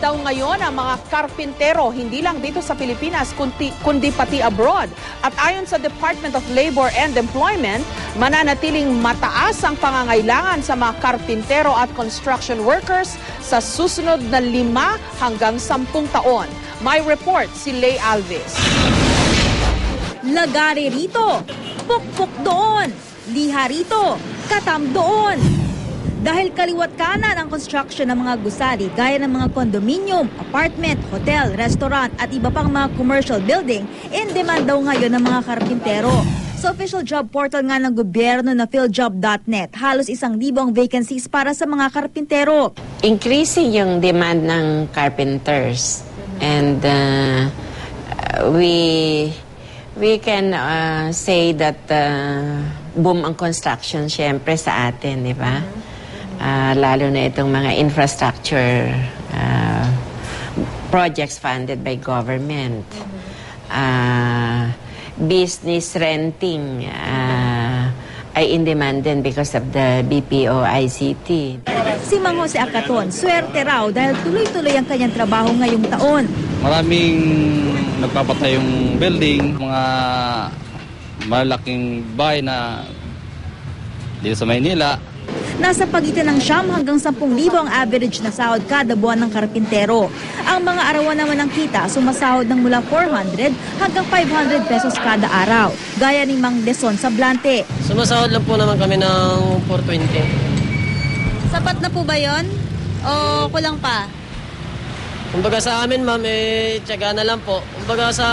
daw ngayon ang mga karpintero, hindi lang dito sa Pilipinas, kundi pati abroad. At ayon sa Department of Labor and Employment, mananatiling mataas ang pangangailangan sa mga karpintero at construction workers sa susunod na 5 hanggang 10 taon. May report si Lay Alves. Lagari rito, pukpok doon, liha rito, katam doon. Dahil kaliwat kanan ang construction ng mga gusali gaya ng mga condominium, apartment, hotel, restaurant at iba pang mga commercial building, in demand daw ngayon ng mga karpintero. Sa official job portal nga ng gobyerno na philjob.net, halos 1,000 ang vacancies para sa mga karpintero. Increasing yung demand ng carpenters and we can say that boom ang construction syempre sa atin, di ba? Lalo na itong mga infrastructure projects funded by government. Business renting ay in demand din because of the BPO ICT. Si Mang Jose Acaton, swerte raw dahil tuloy-tuloy ang kanyang trabaho ngayong taon. Maraming nagpapatayong building, mga malaking bahay na dito sa Maynila. Nasa pagitan ng 9 hanggang 10,000 ang average na sahod kada buwan ng karpintero. Ang mga arawan naman ng kita sumasahod ng mula 400 hanggang 500 pesos kada araw. Gaya ni Mang Deson sa Blante. Sumasahod lang po naman kami ng 420. Sapat na po ba yon? O kulang pa? Kumbaga sa amin ma'am, tiyaga na lang po. Kumbaga sa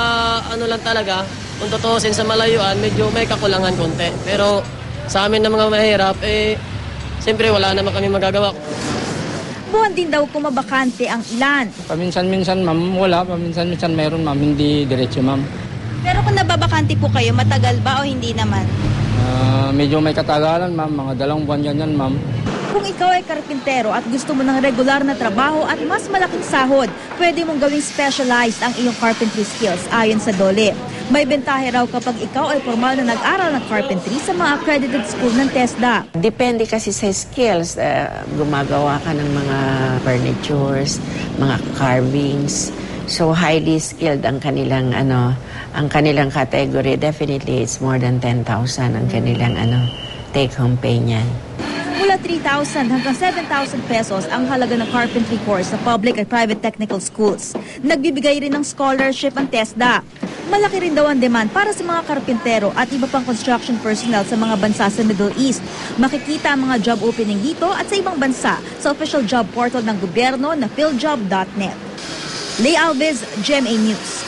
ano lang talaga, kung tutusin sa malayuan, medyo may kakulangan konti. Pero sa amin na mga mahirap, siyempre wala naman kami magagawa. Buwan din daw kumabakante ang ilan. Paminsan-minsan ma'am, wala. Paminsan-minsan mayroon ma'am, hindi diretso ma'am. Pero kung nababakante po kayo, matagal ba o hindi naman? Medyo may katagalan ma'am, mga 2 buwan yan ma'am. Kung ikaw ay karpintero at gusto mo ng regular na trabaho at mas malaking sahod, pwede mong gawing specialized ang iyong carpentry skills ayon sa DOLE. May bentahe raw kapag ikaw ay formal na nag-aral ng carpentry sa mga accredited school ng TESDA. Depende kasi sa skills. Gumagawa ka ng mga furnitures, mga carvings. So highly skilled ang kanilang category. Definitely it's more than 10,000 ang kanilang take home pay niyan. Mula 3,000 hanggang 7,000 pesos ang halaga ng carpentry course sa public at private technical schools. Nagbibigay rin ng scholarship ang TESDA. Malaki rin daw ang demand para sa mga karpintero at iba pang construction personnel sa mga bansa sa Middle East. Makikita ang mga job opening dito at sa ibang bansa sa official job portal ng gobyerno na philjob.net. Lay Alves, GMA News.